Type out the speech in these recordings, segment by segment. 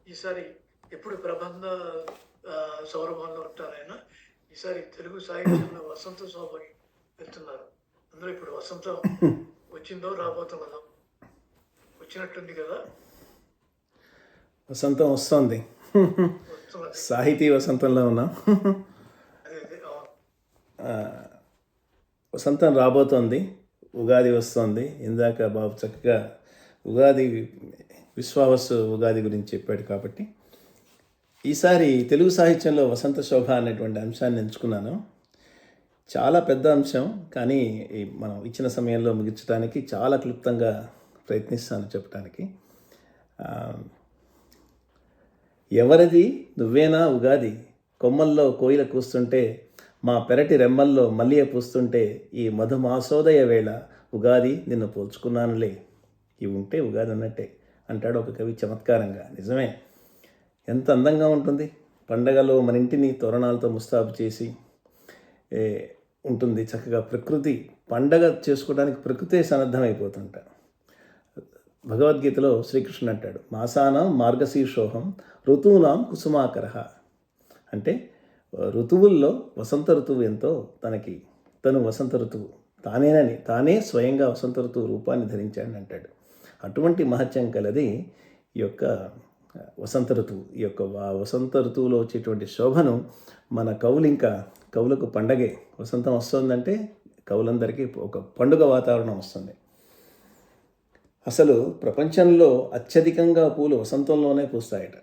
ఈసారి ఎప్పుడు ప్రబంధ సౌరభంలో ఉంటారు ఆయన. ఈసారి తెలుగు సాహిత్యంలో వసంత శోభకి వెళ్తున్నారు. అందులో ఇప్పుడు వసంతం వచ్చిందో రాబోతున్నదో? వచ్చినట్టుంది కదా. వసంతం వస్తుంది. వస్తున్నది. సాహితీ వసంతంలో ఉన్నాం. అదే అదే అవును. వసంతం రాబోతోంది, ఉగాది వస్తుంది. ఇందాక బాబు చక్కగా ఉగాది విశ్వావసు ఉగాది గురించి చెప్పాడు కాబట్టి ఈసారి తెలుగు సాహిత్యంలో వసంత శోభ అనేటువంటి అంశాన్ని ఎంచుకున్నాను. చాలా పెద్ద అంశం, కానీ మనం ఇచ్చిన సమయంలో ముగించడానికి చాలా క్లుప్తంగా ప్రయత్నిస్తాను చెప్పడానికి. ఎవరిది నువ్వేనా ఉగాది, కొమ్మల్లో కోయిల కూస్తుంటే, మా పెరటి రెమ్మల్లో మల్లియ పూస్తుంటే, ఈ మధుమాసోదయ వేళ ఉగాది నిన్ను పోల్చుకున్నానులే, ఇవి ఉంటే ఉగాది అన్నట్టే అంటాడు ఒక కవి చమత్కారంగా. నిజమే, ఎంత అందంగా ఉంటుంది. పండగలో మన ఇంటిని తోరణాలతో ముస్తాబు చేసి ఉంటుంది. చక్కగా ప్రకృతి పండగ చేసుకోవడానికి ప్రకృతే సన్నద్ధమైపోతుంట. భగవద్గీతలో శ్రీకృష్ణుడు అంటాడు, మాసానాం మార్గశీర్షోహం ఋతువునాం కుసుమాకర. అంటే ఋతువుల్లో వసంత ఋతువు ఎంతో తను వసంత ఋతువు తానే స్వయంగా వసంత ఋతువు రూపాన్ని ధరించాడని అంటాడు. అటువంటి మహత్యం కలది ఈ యొక్క వసంత ఋతువు. ఈ యొక్క వసంత ఋతువులో వచ్చేటువంటి శోభను మన కవులకు పండగే. వసంతం వస్తుందంటే కవులందరికీ ఒక పండుగ వాతావరణం వస్తుంది. అసలు ప్రపంచంలో అత్యధికంగా పూలు వసంతంలోనే పూస్తాయట.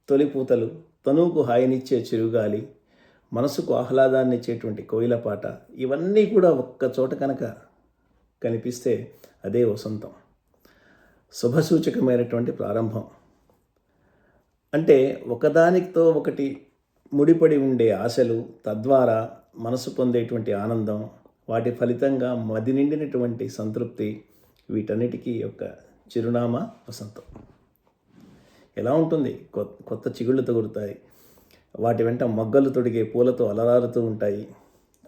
తొలి పూతలు, తనువుకు హాయినిచ్చే చిరుగాలి, మనసుకు ఆహ్లాదాన్ని ఇచ్చేటువంటి కోయిల పాట, ఇవన్నీ కూడా ఒక్క చోట కనుక కనిపిస్తే అదే వసంతం. శుభసూచకమైనటువంటి ప్రారంభం. అంటే ఒకదానితో ఒకటి ముడిపడి ఉండే ఆశలు, తద్వారా మనసు పొందేటువంటి ఆనందం, వాటి ఫలితంగా మది నిండినటువంటి సంతృప్తి, వీటన్నిటికీ యొక్క చిరునామా వసంతం. ఎలా ఉంటుంది? కొత్త చిగుళ్ళు తగులుతాయి, వాటి వెంట మొగ్గలు తొడిగే పూలతో అలరారుతూ ఉంటాయి.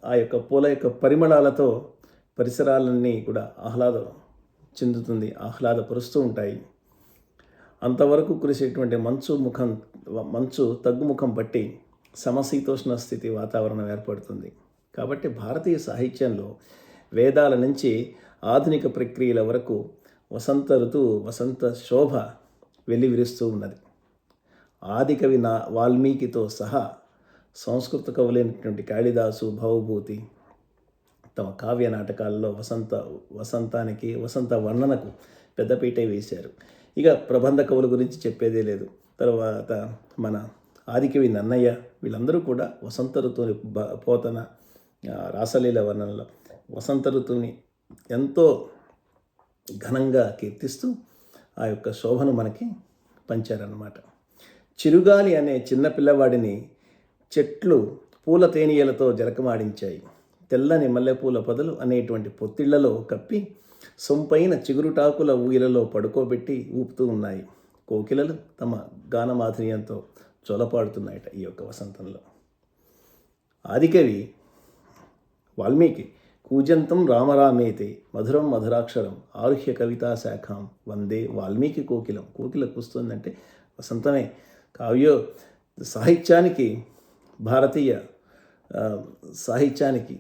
ఆ యొక్క పూల యొక్క పరిమళాలతో పరిసరాలన్నీ కూడా ఆహ్లాదపరుస్తూ ఉంటాయి. అంతవరకు కురిసేటువంటి మంచు తగ్గుముఖం పట్టి సమశీతోష్ణ స్థితి వాతావరణం ఏర్పడుతుంది. కాబట్టి భారతీయ సాహిత్యంలో వేదాల నుంచి ఆధునిక ప్రక్రియల వరకు వసంత ఋతువు, వసంత శోభ వెల్లివిరుస్తూ ఉన్నది. ఆదికవి వాల్మీకితో సహా సంస్కృత కవులైనటువంటి కాళిదాసు, భవభూతి తమ కావ్య నాటకాల్లో వసంతానికి, వసంత వర్ణనకు పెద్దపీటే వేశారు. ఇక ప్రబంధ కవుల గురించి చెప్పేదే లేదు. తర్వాత మన ఆదికవి నన్నయ్య, వీళ్ళందరూ కూడా వసంత ఋతువుని పోతన, రాసలీల వర్ణనలో వసంత ఋతువుని ఎంతో ఘనంగా కీర్తిస్తూ ఆ యొక్క శోభను మనకి పంచారన్నమాట. చిరుగాలి అనే చిన్న పిల్లవాడిని చెట్లు పూల తేనీయలతో జలకమాడించాయి. తెల్లని మల్లెపూల పొదలు అనేటువంటి పొత్తిళ్లలో కప్పి సొంపైన చిగురుటాకుల ఊయలలో పడుకోబెట్టి ఊపుతూ ఉన్నాయి. కోకిలలు తమ గానమాధుర్యంతో చొలపాడుతున్నాయట ఈ యొక్క వసంతంలో. ఆదికవి వాల్మీకి కూజంతం రామరామేతే మధురం మధురాక్షరం ఆరుహ్య కవితా శాఖాం వందే వాల్మీకి కోకిలం. కోకిల కూస్తుందంటే వసంతమే. సాహిత్యానికి, భారతీయ సాహిత్యానికి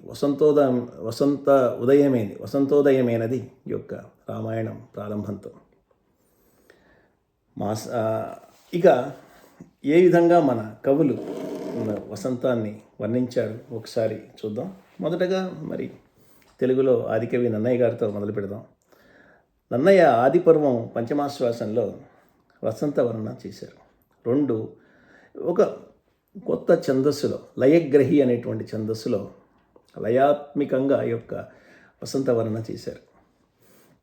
వసంతోదయమైనది ఈ యొక్క రామాయణం ప్రారంభంతో. ఇక ఏ విధంగా మన కవులు వసంతాన్ని వర్ణించారు ఒకసారి చూద్దాం. మొదటగా మరి తెలుగులో ఆదికవి నన్నయ్య గారితో మొదలు పెడదాం. నన్నయ్య ఆదిపర్వం పంచమాశ్వాసంలో వసంత వర్ణన చేశారు. ఒక కొత్త ఛందస్సులో, లయగ్రహి అనేటువంటి ఛందస్సులో లయాత్మికంగా ఈ యొక్క వసంత వర్ణన చేశారు.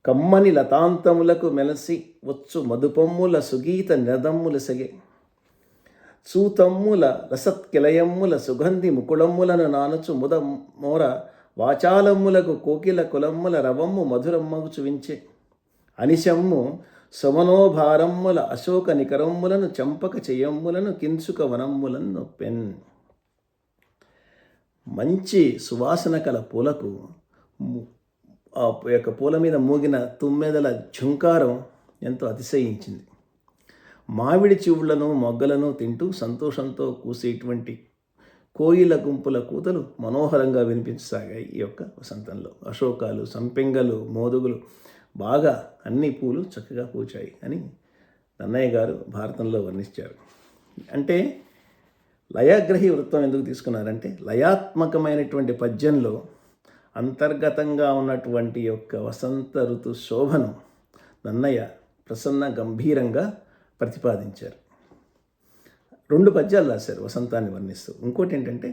కమ్మని లతాంతములకు మెలసి వచ్చు మధుపమ్ముల సుగీత నిరదమ్ముల సగే, సూతమ్ముల రసత్కిలయమ్ముల సుగంధి ముకుళమ్ములను నానుచు మోర వాచాలమ్ములకు కోకిల కులమ్ముల రవమ్ము మధురమ్మకు చువించే, అనిశమ్ము సమనోభారమ్ముల అశోక నికరమ్ములను చంపక చెయ్యమ్ములను కించుక వనమ్ములను నొప్పెన్. మంచి సువాసన కల పూలకు ఆ యొక్క పూల మీద మూగిన తుమ్మెదల ఝుంకారం ఎంతో అతిశయించింది. మామిడి చివుళ్లను మొగ్గలను తింటూ సంతోషంతో కూసేటువంటి కోయిల గుంపుల కూతలు మనోహరంగా వినిపించసాగాయి ఈ యొక్క వసంతంలో. అశోకాలు, సంపెంగలు, మోదుగులు బాగా అన్ని పూలు చక్కగా పూచాయి అని నన్నయ్య గారు భారతంలో వర్ణించారు. అంటే లయాగ్రహి వృత్తం ఎందుకు తీసుకున్నారంటే లయాత్మకమైనటువంటి పద్యంలో అంతర్గతంగా ఉన్నటువంటి యొక్క వసంత ఋతు శోభను నన్నయ్య ప్రసన్న గంభీరంగా ప్రతిపాదించారు. 2 పద్యాలు రాశారు వసంతాన్ని వర్ణిస్తూ. ఇంకోటి ఏంటంటే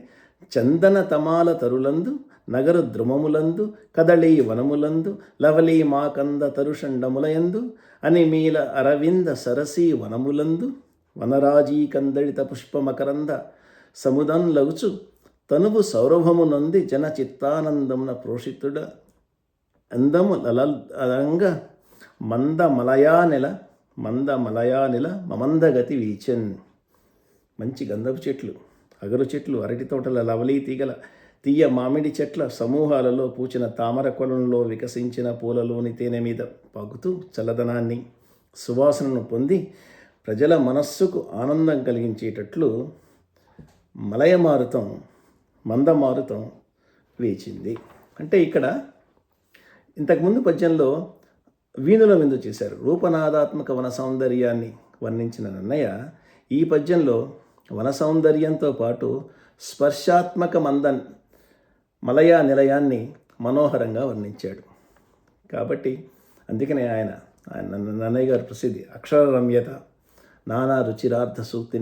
చందన తమాల తరులందు నగరు ద్రుమములందు కదళీ వనములందు లవలీ మాకంద తరుషండములయందు అనిమీల అరవింద సరసీ వనములందు వనరాజీ కందళిత పుష్పమకరంద సముదం లగుచు తనువు సౌరభమునంది జన చిత్తానందమున ప్రోషితుడ అందము లలంగ మంద మలయానెల మమందగతి వీచెన్. మంచి గంధపు చెట్లు, అగరు చెట్లు, అరటి తోటల లవలీ తీగల తీయ మామిడి చెట్ల సమూహాలలో పూచిన తామర కొలంలో వికసించిన పూలలోని తేనె మీద పాకుతూ చల్లదనాన్ని సువాసనను పొంది ప్రజల మనస్సుకు ఆనందం కలిగించేటట్లు మందమారుతం వీచింది. అంటే ఇక్కడ ఇంతకుముందు పద్యంలో వీణుల విందు చేశారు. రూపనాదాత్మక వన సౌందర్యాన్ని వర్ణించిన నన్నయ్య ఈ పద్యంలో వన సౌందర్యంతో పాటు స్పర్శాత్మక మలయా నిలయాన్ని మనోహరంగా వర్ణించాడు. కాబట్టి అందుకనే ఆయన నన్నయ్య గారి ప్రసిద్ధి అక్షర రమ్యత, నానా రుచిరార్థ సూక్తి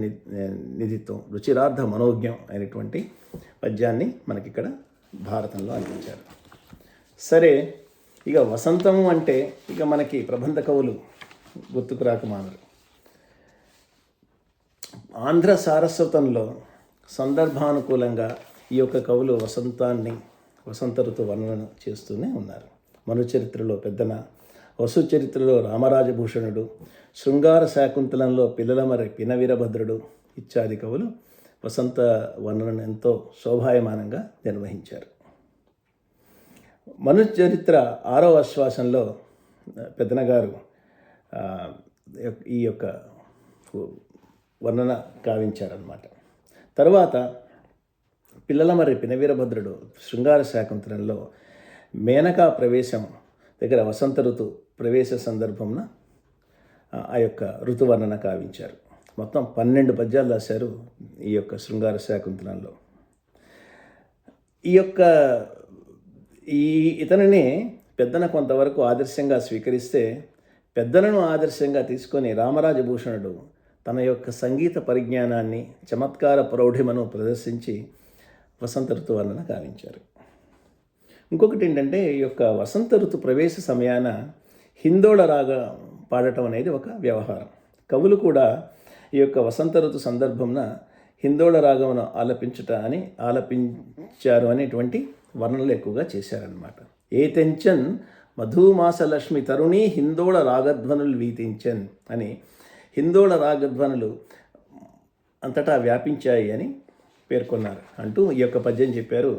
నిధిత్వం, రుచిరార్థ మనోజ్ఞం అయినటువంటి పద్యాన్ని మనకిక్కడ భారతంలో అందించారు. సరే, ఇక వసంతము అంటే ఇక మనకి ప్రబంధ కవులు గుర్తుకు రాకమానరు. ఆంధ్ర సారస్వతంలో సందర్భానుకూలంగా ఈ యొక్క కవులు వసంత ఋతు వర్ణన చేస్తూనే ఉన్నారు. మను చరిత్రలో పెద్దన, వసు చరిత్రలో రామరాజభూషణుడు, శృంగార శాకుంతలంలో పిల్లలమర్రి పినవీరభద్రుడు ఇత్యాది కవులు వసంత వర్ణనను ఎంతో శోభాయమానంగా నిర్వహించారు. మను చరిత్ర 6వ ఆశ్వాసంలో పెద్దన గారు ఈ యొక్క వర్ణన కావించారన్నమాట. తర్వాత పిల్లలమర్రి పినవీరభద్రుడు శృంగార శాకుంతలంలో మేనకా ప్రవేశం దగ్గర వసంత ఋతు ప్రవేశ సందర్భంన ఆ యొక్క ఋతువర్ణన కావించారు. మొత్తం 12 పద్యాలు రాశారు ఈ యొక్క శృంగార శాకుంతలంలో. ఇతనిని పెద్దన కొంతవరకు ఆదర్శంగా స్వీకరిస్తే, పెద్దలను ఆదర్శంగా తీసుకొని రామరాజభూషణుడు తన యొక్క సంగీత పరిజ్ఞానాన్ని, చమత్కార ప్రౌఢిమను ప్రదర్శించి వసంత ఋతు వర్ణన కావించారు. ఇంకొకటి ఏంటంటే ఈ యొక్క వసంత ఋతు ప్రవేశ సమయాన హిందోళ రాగం పాడటం అనేది ఒక వ్యవహారం. కవులు కూడా ఈ యొక్క వసంత ఋతు సందర్భంన హిందోళ రాగమును ఆలపించారు అనేటువంటి వర్ణనలు ఎక్కువగా చేశారన్నమాట. ఏతెంచన్ మధుమాసలక్ష్మి తరుణి హిందోళ రాగధ్వనులు వీతించన్ అని హిందోళ రాగధ్వనులు అంతటా వ్యాపించాయి అని పేర్కొన్నారు అంటూ ఈ యొక్క పద్యం చెప్పారు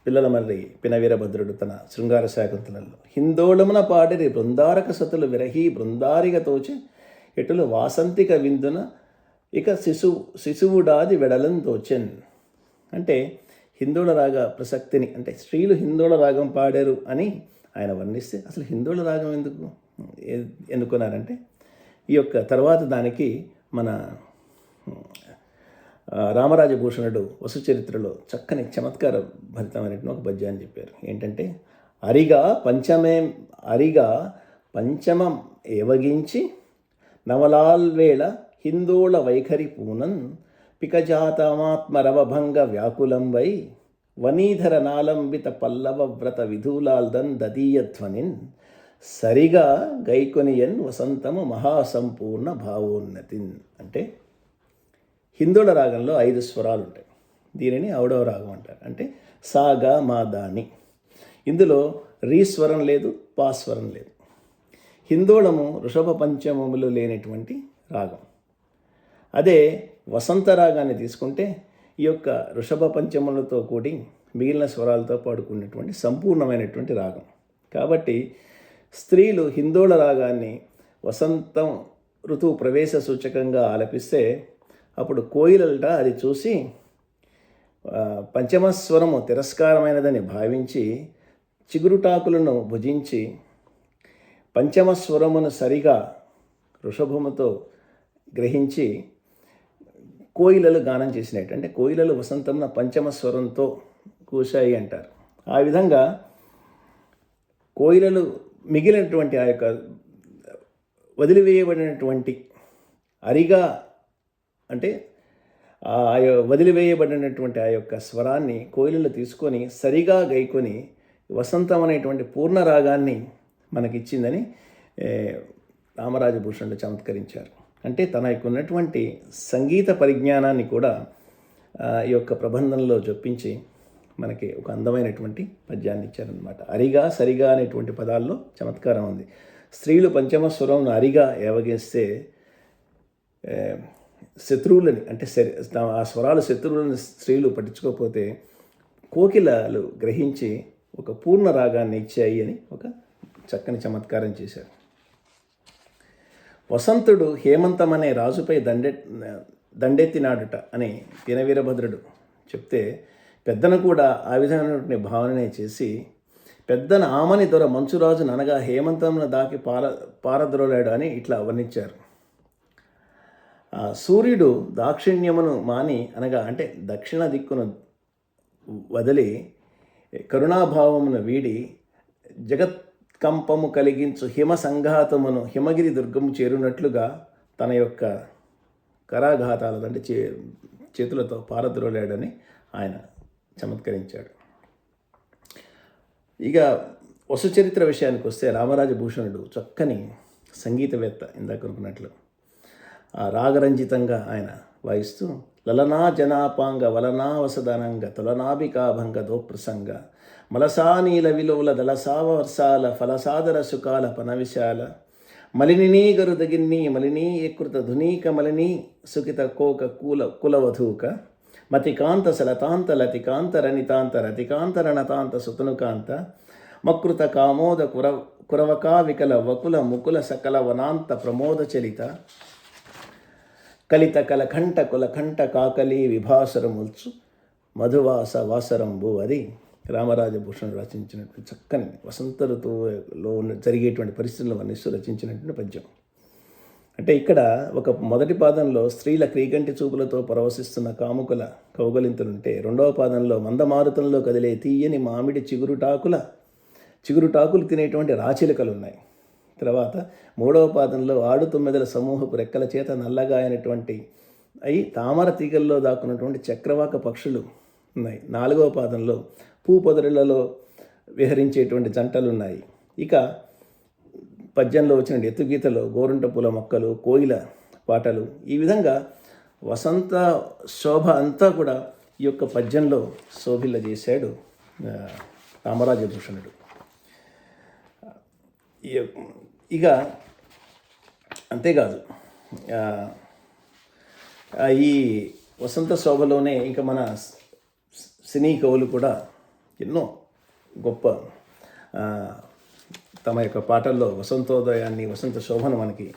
పిల్లలమర్రి పినవీరభద్రుడు తన శృంగార శాకుంతలంలో. హిందోళమున పాడిరి బృందారక సతులు విరహీ బృందారిగ తోచి ఎటులు వాసంతిక విందున ఇక శిశువుడాది వెడలం తోచెన్. అంటే హిందోళ రాగ ప్రసక్తిని, అంటే స్త్రీలు హిందోళ రాగం పాడారు అని ఆయన వర్ణిస్తే, అసలు హిందోళ రాగం ఎందుకున్నారంటే ఈ యొక్క తర్వాత దానికి మన రామరాజభూషణుడు వసు చరిత్రలో చక్కని చమత్కార భరితమైనటువంటి ఒక పద్యాన్ని చెప్పారు. ఏంటంటే అరిగా పంచమం ఏవగించి నవలాల్వేళ హిందోళ వైఖరి పూనన్ పికజాతమాత్మరవభంగ వ్యాకులం వై వనీధర నాలంబిత పల్లవ వ్రత విధూలాల్దన్ దదీయధ్వనిన్ సరిగా గైకొనియన్ వసంతము మహాసంపూర్ణ భావోన్నతిన్. అంటే హిందోళ రాగంలో 5 స్వరాలు ఉంటాయి. దీనిని ఔడవ రాగం అంటారు. అంటే సాగా మా దాని. ఇందులో రీస్వరం లేదు, పాస్వరం లేదు. హిందోళము వృషభ పంచమములు లేనటువంటి రాగం. అదే వసంత రాగాన్ని తీసుకుంటే ఈ యొక్క వృషభ పంచములతో కూడి మిగిలిన స్వరాలతో పాడుకున్నటువంటి సంపూర్ణమైనటువంటి రాగం. కాబట్టి స్త్రీలు హిందోళ రాగాన్ని వసంతం ఋతువు ప్రవేశ సూచకంగా ఆలపిస్తే అప్పుడు కోయిలట అది చూసి పంచమస్వరము తిరస్కారమైనదని భావించి చిగురుటాకులను భుజించి పంచమస్వరమును సరిగా వృషభముతో గ్రహించి కోయిలలు గానం చేసినట్టు. అంటే కోయిలలు వసంతమున పంచమ స్వరంతో కూశాయి అంటారు. ఆ విధంగా కోయిలలు మిగిలినటువంటి ఆ యొక్క వదిలివేయబడినటువంటి అరిగా అంటే వదిలివేయబడినటువంటి ఆ యొక్క స్వరాన్ని కోయిలలు తీసుకొని సరిగా గైకొని వసంతం అనేటువంటి పూర్ణ రాగాన్ని మనకిచ్చిందని రామరాజభూషణుడు చమత్కరించారు. అంటే తన యొక్క ఉన్నటువంటి సంగీత పరిజ్ఞానాన్ని కూడా ఈ యొక్క ప్రబంధంలో జొప్పించి మనకి ఒక అందమైనటువంటి పద్యాన్ని ఇచ్చారనమాట. అరిగా సరిగా అనేటువంటి పదాల్లో చమత్కారం ఉంది. స్త్రీలు పంచమ స్వరం అరిగా ఏవగిస్తే శత్రువులని అంటే ఆ స్వరాలు శత్రువులని స్త్రీలు పట్టించుకోకపోతే కోకిలలు గ్రహించి ఒక పూర్ణ రాగాన్ని ఇచ్చాయి అని ఒక చక్కని చమత్కారం చేశారు. వసంతుడు హేమంతం అనే రాజుపై దండెత్తినాడుట అని వీరభద్రుడు చెప్తే పెద్దన కూడా ఆ విధమైనటువంటి భావననే చేసి పెద్దన ఆమని దొర మంచురాజును అనగా హేమంతమును దాకి పారద్రోలాడు అని ఇట్లా వర్ణించారు. సూర్యుడు దాక్షిణ్యమును మాని అనగా అంటే దక్షిణ దిక్కును వదిలి కరుణాభావమును వీడి జగత్కంపము కలిగించు హిమ సంఘాతమును హిమగిరి దుర్గము చేరునట్లుగా తన యొక్క కరాఘాతాలు అంటే చేతులతో పారద్రోలాడని ఆయన చమత్కరించాడు. ఇక వసుచరిత్ర విషయానికి వస్తే రామరాజభూషణుడు చక్కని సంగీతవేత్త. ఇందాక అనుకున్నట్లు ఆ రాగరంజితంగా ఆయన వాయిస్తూ లలనా జనాపాంగ వలనా వసదనంగ తులనాభికాభంగ దోప్రసంగ మలసానీల విలోల దళసావర్సాల ఫలసాదర సుకాల పనవిశాల మలినినీ గరుదగిన్ని మలినీ ఏకృత ధునీక మలినీ సుఖిత కోక కులవధూక మతికాంత సలతాంత లతికాంత రనితాంత రతికాంత రణతాంత సుతనుకాంత మకృత కామోద కురవకా వికల వకుల ముకుల సకల వనాంత ప్రమోద చలిత కలిత కలకంఠ కులకంఠ కాకలి విభాసరముల్చు మధువాస వాసరంబు. అది రామరాజభూషణుడు రచించినటువంటి చక్కని వసంత ఋతువులో జరిగేటువంటి పరిస్థితులను వర్ణిస్తూ రచించినటువంటి పద్యం. అంటే ఇక్కడ ఒక మొదటి పాదంలో స్త్రీల క్రీగంటి చూపులతో పరవశిస్తున్న కాముకుల కౌగలింతలుంటే రెండవ పాదంలో మందమారుతంలో కదిలే తీయని మామిడి చిగురుటాకులు తినేటువంటి రాచిలుకలు ఉన్నాయి. తర్వాత మూడవ పాదంలో ఆడు తొమ్మిదల సమూహపు రెక్కల చేత నల్లగా అయినటువంటి తామర తీగల్లో దాక్కున్నటువంటి చక్రవాక పక్షులు ఉన్నాయి. నాలుగవ పాదంలో పూపొదరిలలో విహరించేటువంటి జంటలు ఉన్నాయి. ఇక పద్యంలో వచ్చిన ఎత్తుగీతలో గోరుంట పూల మొక్కలు, కోయిల పాటలు, ఈ విధంగా వసంత శోభ అంతా కూడా ఈ యొక్క పద్యంలో శోభిల్ల చేశాడు రామరాజభూషణుడు. ఇక అంతేకాదు ఈ వసంత శోభలోనే ఇంకా మన సినీ కవులు కూడా ఎన్నో గొప్ప తమ యొక్క పాటల్లో వసంతోదయాన్ని వసంత శోభను మనకి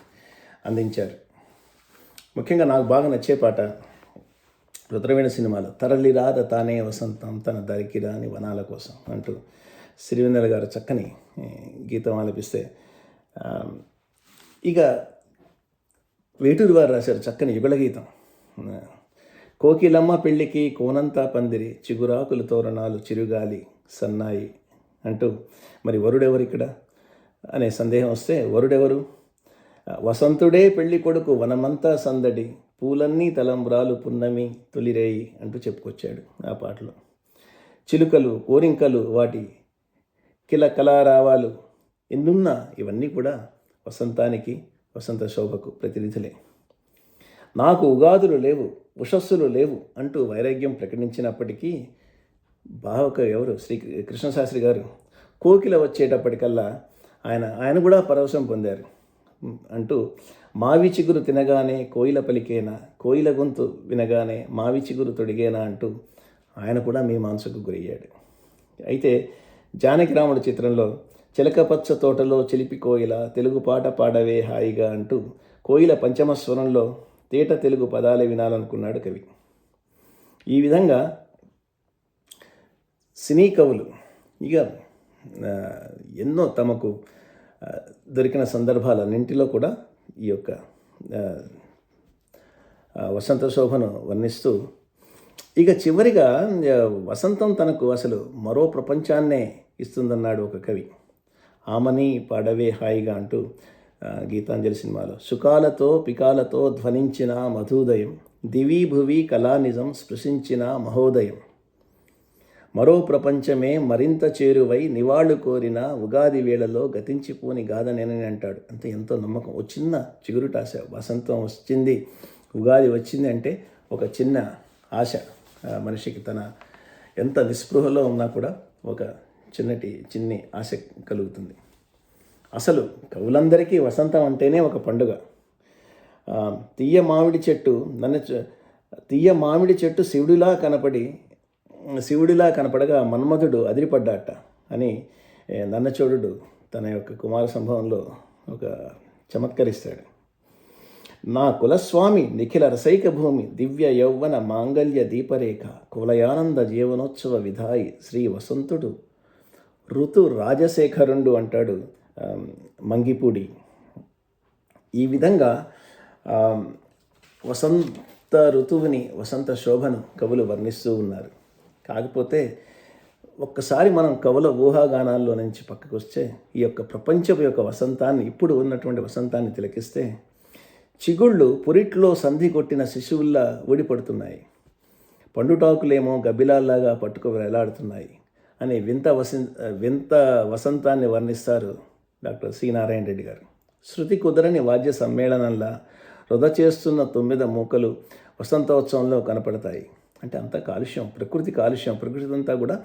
అందించారు. ముఖ్యంగా నాకు బాగా నచ్చే పాట రుద్రవీణ సినిమాలో తరలిరాద తానే వసంతం తన దరికి రాని వనాల కోసం అంటూ సిరివెన్నెల గారు చక్కని గీతం ఆలపిస్తే ఇక వేటూరి వారు రాశారు చక్కని యుగళ గీతం. కోకిలమ్మ పెళ్ళికి కోనంతా పందిరి చిగురాకులు తోరణాలు చిరుగాలి సన్నాయి అంటూ మరి వరుడెవరు ఇక్కడ అనే సందేహం వస్తే వరుడెవరు? వసంతుడే పెళ్లి కొడుకు వనమంతా సందడి పూలన్నీ తలంబ్రాలు పున్నమి తొలిరేయి అంటూ చెప్పుకొచ్చాడు ఆ పాటలో. చిలుకలు కోరింకలు వాటి కిలకలారావాలు ఎన్నున్నా ఇవన్నీ కూడా వసంతానికి వసంత శోభకు ప్రతినిధులే. నాకు ఉగాదులు లేవు ఉషస్సులు లేవు అంటూ వైరాగ్యం ప్రకటించినప్పటికీ భావక ఎవరు శ్రీ కృష్ణశాస్త్రి గారు కోకిల వచ్చేటప్పటికల్లా ఆయన కూడా పరవశం పొందారు అంటూ మావి చిగురు తినగానే కోయిల పలికేనా కోయిల గొంతు వినగానే మావి చిగురు తొడిగేనా అంటూ ఆయన కూడా మీ మనసుకు గురయ్యాడు. అయితే జానకిరాముడు చిత్రంలో చిలకపచ్చ తోటలో చిలిపి కోయిల తెలుగు పాట పాడవే హాయిగా అంటూ కోయిల పంచమస్వరంలో తేట తెలుగు పదాలే వినాలనుకున్నాడు కవి. ఈ విధంగా సినీ కవులు ఇక ఎన్నో తమకు దొరికిన సందర్భాలన్నింటిలో కూడా ఈ యొక్క వసంత శోభను వర్ణిస్తూ ఇక చివరిగా వసంతం తనకు అసలు మరో ప్రపంచాన్నే ఇస్తుందన్నాడు ఒక కవి. ఆమని పాడవే హాయిగా అంటూ గీతాంజలి సినిమాలో సుఖాలతో పికాలతో ధ్వనించిన మధుదయం దివి భువి కళానిజం స్పృశించిన మహోదయం మరో ప్రపంచమే మరింత చేరువై నివాళులు కోరిన ఉగాది వేళలో గతించిపోని గాథనేనని అంటాడు. అంటే ఎంతో నమ్మకం. ఓ చిన్న చిగురుటాశ, వసంతం వచ్చింది, ఉగాది వచ్చింది అంటే ఒక చిన్న ఆశ మనిషికి తన ఎంత నిస్పృహలో ఉన్నా కూడా ఒక చిన్ని ఆశ కలుగుతుంది. అసలు కవులందరికీ వసంతం అంటేనే ఒక పండుగ. తీయ మామిడి చెట్టు శివుడిలా కనపడగా మన్మధుడు అదిరిపడ్డాట అని నన్నచోడుడు తన యొక్క కుమార సంభవంలో ఒక చమత్కరిస్తాడు. నా కులస్వామి నిఖిల రసైక భూమి దివ్య యౌవన మాంగళ్య దీపరేఖ కులయానంద జీవనోత్సవ విధాయి శ్రీ వసంతుడు ఋతు రాజశేఖరుండు అంటాడు మంగిపూడి. ఈ విధంగా వసంత ఋతువుని, వసంత శోభను కవులు వర్ణిస్తూ ఉన్నారు. కాకపోతే ఒక్కసారి మనం కవుల ఊహాగానాల్లో నుంచి పక్కకు వస్తే ఈ యొక్క ప్రపంచపు యొక్క వసంతాన్ని, ఇప్పుడు ఉన్నటువంటి వసంతాన్ని తిలకిస్తే చిగుళ్ళు పురిట్లో సంధి కొట్టిన శిశువుల్లా ఊడిపడుతున్నాయి, పండుటాకులేమో గబ్బిలాల్లాగా పట్టుకు వేలాడుతున్నాయి అని వింత వసంతాన్ని వర్ణిస్తారు డాక్టర్ సి నారాయణ రెడ్డి గారు. శృతి కుదరని వాద్య సమ్మేళనంలా వృధ చేస్తున్న 9 మూకలు వసంతోత్సవంలో కనపడతాయి. అంటే అంతా కాలుష్యం, ప్రకృతి అంతా కూడా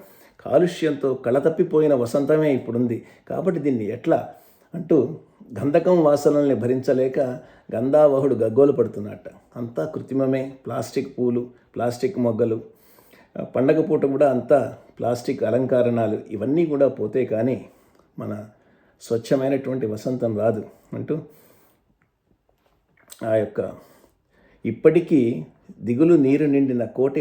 కాలుష్యంతో కళతప్పిపోయిన వసంతమే ఇప్పుడుంది. కాబట్టి దీన్ని ఎట్లా అంటూ గంధకం వాసనల్ని భరించలేక గంధావహుడు గగ్గోలు పడుతున్నట్ట. అంతా కృత్రిమమే, ప్లాస్టిక్ పూలు, ప్లాస్టిక్ మొగ్గలు, పండగ పూట కూడా అంతా ప్లాస్టిక్ అలంకరణాలు, ఇవన్నీ కూడా పోతే కానీ మన స్వచ్ఛమైనటువంటి వసంతం రాదు అంటూ ఆ యొక్క ఇప్పటికీ దిగులు నీరు నిండిన కోటి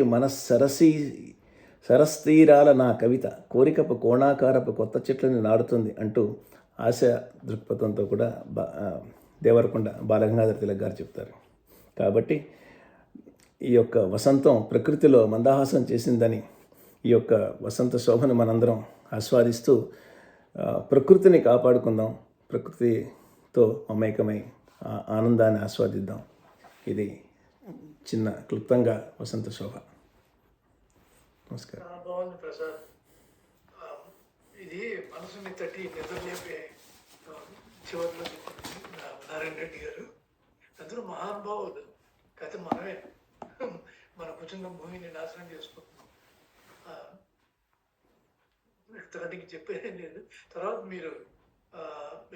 సరస్తీరాల నా కవిత కోరికపు కోణాకారపు కొత్త చెట్లని నాడుతుంది అంటూ ఆశ దృక్పథంతో కూడా దేవరకొండ బాలగంగాధర తిలక్ గారు చెప్తారు. కాబట్టి ఈ యొక్క వసంతం ప్రకృతిలో మందహాసం చేసిందని ఈ యొక్క వసంత శోభను మనందరం ఆస్వాదిస్తూ ప్రకృతిని కాపాడుకుందాం, ప్రకృతితో మమేకమై ఆనందాన్ని ఆస్వాదిద్దాం. ఇది చిన్న క్లుప్తంగా వసంత శోభ. నమస్కారం. బాగుంది ప్రసాద్. ఇది మనసుని తట్టి నిద్రలేపే చివరిలో నారాయణ రెడ్డి గారు అందరూ మహానుభావులు. కథ మనమే మన కుటుంబ భూమిని నాశనం చేసుకుంటున్నాం. తనకి చెప్పేది లేదు. తర్వాత మీరు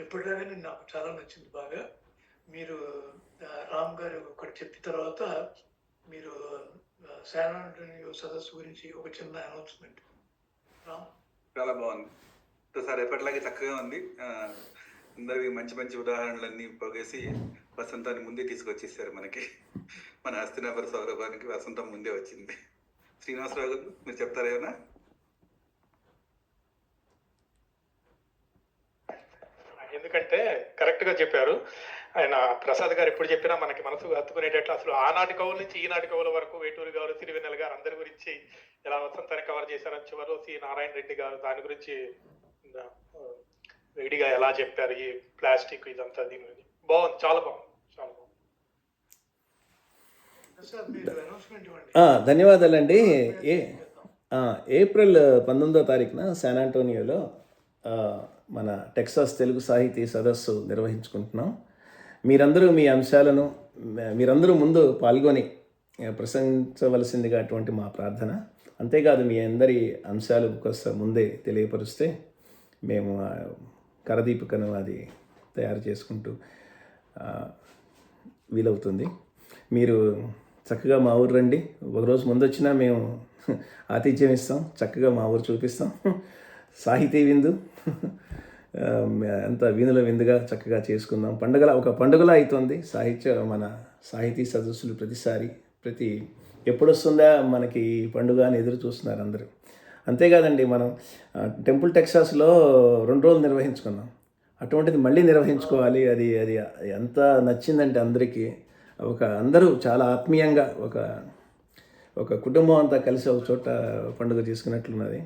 ఎప్పటిలాగానే నాకు చాలా నచ్చింది బాగా. మీరు రామ్ గారు ఒకటి చెప్పిన తర్వాత మీరు శాన్ ఆంటోనియో సదస్సు గురించి ఒక చిన్న అనౌన్స్మెంట్. రామ్ చాలా బాగుంది సార్, ఎప్పటిలాగే చక్కగా ఉంది. అందరివి మంచి మంచి ఉదాహరణలన్నీ పోగేసి వసంతాన్ని ముందే తీసుకొచ్చేసారు మనకి. మన హస్తినాపుర సౌరభానికి వసంతం ముందే వచ్చింది. శ్రీనివాసరావు గారు మీరు చెప్తారా ఏమన్నా? ఎందుకంటే కరెక్ట్గా చెప్పారు ఆయన. ప్రసాద్ గారు ఎప్పుడు చెప్పినా మనకి మనసు హత్తుకునేటట్లు అసలు ఆనాటి కవుల నుంచి ఈనాటి కవుల వరకు వేటూరు గారు, సిరివెన్నెల గారు అందరి గురించి ఎలా వసంతాన్ని కవర్ చేశారని చివరిలో సి నారాయణ రెడ్డి గారు దాని గురించి వేడిగా ఎలా చెప్పారు. ఈ ప్లాస్టిక్ ఇదంతా దీని గురించి బాగుంది, చాలా బాగుంది, చాలా బాగుంది. ధన్యవాదాలండి. ఏప్రిల్ 19వ తారీఖున శాన్ ఆంటోనియోలో మన టెక్సాస్ తెలుగు సాహితీ సదస్సు నిర్వహించుకుంటున్నాం. మీరందరూ మీ అంశాలను మీరందరూ ముందు పాల్గొని ప్రశంసించవలసిందిగా అటువంటి మా ప్రార్థన. అంతేకాదు మీ అందరి అంశాలు కాస్త ముందే తెలియపరిస్తే మేము కరదీపికను అది తయారు చేసుకుంటూ వీలవుతుంది. మీరు చక్కగా మా ఊరు రండి. ఒకరోజు ముందు వచ్చినా మేము ఆతిథ్యం ఇస్తాం, చక్కగా మా ఊరు చూపిస్తాం. సాహితీ విందు ఎంత వీణుల విందుగా చక్కగా చేసుకుందాం. ఒక పండుగలా అవుతుంది మన సాహితీ సదస్సులు ప్రతి ఎప్పుడొస్తుందా మనకి ఈ పండుగ అని ఎదురు చూస్తున్నారు అందరూ. అంతేకాదండి, మనం టెంపుల్ టెక్సాస్లో 2 రోజులు నిర్వహించుకున్నాం. అటువంటిది మళ్ళీ నిర్వహించుకోవాలి. అది అది ఎంత నచ్చిందంటే అందరికీ, అందరూ చాలా ఆత్మీయంగా ఒక కుటుంబం అంతా కలిసి ఒక చోట పండుగ చేసుకున్నట్లున్నది.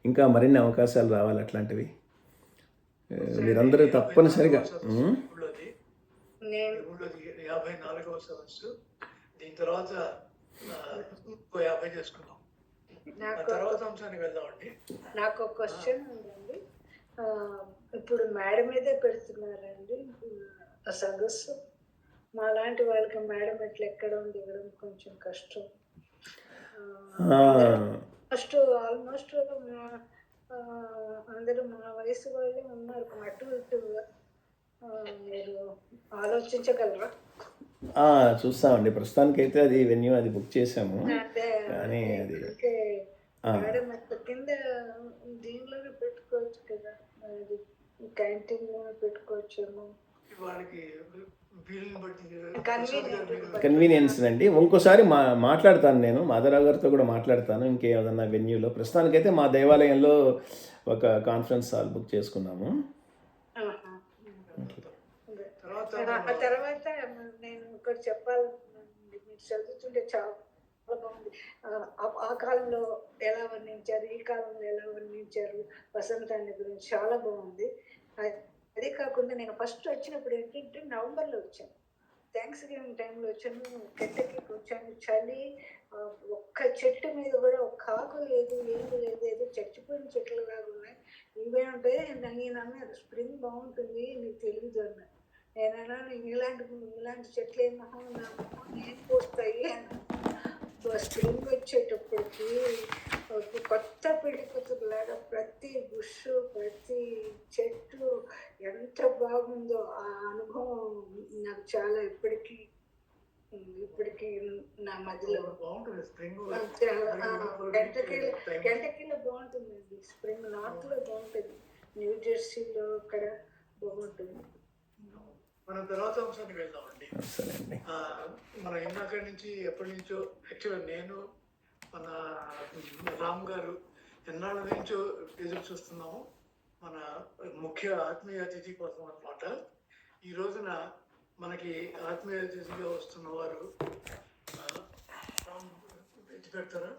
ఇంకా మరిన్ని అవకాశాలు రావాలి అట్లాంటివి. మీరందరూ తప్పనిసరిగా ఊళ్ళోది 54వ సదస్సు. దీని తర్వాత ఇంకో 50 చేసుకున్నాం. తర్వాత అంశానికి వెళ్దామండి. నాకు ఒక క్వశ్చన్ ఉందండి. ఇప్పుడు మేడ మీదే పెడుతున్నారండి ఆ సదస్సు. మా లాంటి వాళ్ళకి మేడం ఎట్లా ఎక్కడం దిగడం కొంచెం కష్టం. ఆల్మోస్ట్ అందరూ మా వయసు వాళ్ళే ఉన్నారు. అటు ఇటుగా మీరు ఆలోచించగలరా? చూస్తామండి. ప్రస్తుతానికి అయితే అది వెన్యూ అది బుక్ చేసాము. కానీ అది మేడం కింద దీనిలోనే పెట్టుకోవచ్చు కదా, అది క్యాంటీన్ లోనే పెట్టుకోవచ్చేమో. వాళ్ళకి కన్వీనియన్స్ అండి. ఇంకోసారి మాట్లాడతాను, నేను మాధవరావు గారితో కూడా మాట్లాడతాను ఇంకేదన్నా వెన్యూలో. ప్రస్తుతానికైతే మా దేవాలయంలో ఒక కాన్ఫరెన్స్ హాల్ బుక్ చేసుకున్నాము. తర్వాత నేను ఒకటి చెప్పాలనుకున్నానండి. మీరు చదువుతుంటే చాలా బాగుంది. ఆ కాలంలో ఎలా వర్ణించారు, ఈ కాలంలో ఎలా వర్ణించారు వసంతాన్ని గురించి చాలా బాగుంది. అదే కాకుండా నేను ఫస్ట్ వచ్చినప్పుడు ఏంటంటే నవంబర్లో వచ్చాను, థ్యాంక్స్ గివింగ్ టైంలో వచ్చాను. కెంటకీకి వచ్చాను. చలి, ఒక్క చెట్టు మీద కూడా ఒక ఆకు లేదు, ఏది లేదు, ఏదో చచ్చిపోయిన చెట్లు లాగా ఉన్నాయి. ఇవేంటే నేను అన్నారు స్ప్రింగ్ బాగుంటుంది నీకు తెలియదు అన్నారు. నేనైనా ఇలాంటి చెట్లు ఏమో నేను పోస్తాయి అన్నాను. స్ప్రింగ్ వచ్చేటప్పటికి కొత్త పెళ్లి కూతురులాగా ప్రతి బుష్, ప్రతి చెట్టు ఎంత బాగుందో ఆ అనుభవం నాకు చాలా ఇప్పటికీ నా మధ్యలో గంటకీలో బాగుంటుందండి. స్ప్రింగ్ నార్త్ లో బాగుంటుంది, న్యూ జెర్సీలో అక్కడ బాగుంటుంది. మనం తర్వాత అంశానికి వెళ్దామండి. మనం ఇందాక నుంచి ఎప్పటి నుంచో యాక్చువల్గా నేను మన రామ్ గారు ఎన్నాళ్ళ నుంచో ఎదురు చూస్తున్నాము మన ముఖ్య ఆత్మీయ అతిథి కోసం అన్నమాట. ఈ రోజున మనకి ఆత్మీయ అతిథిగా వస్తున్న వారు పెడతారా?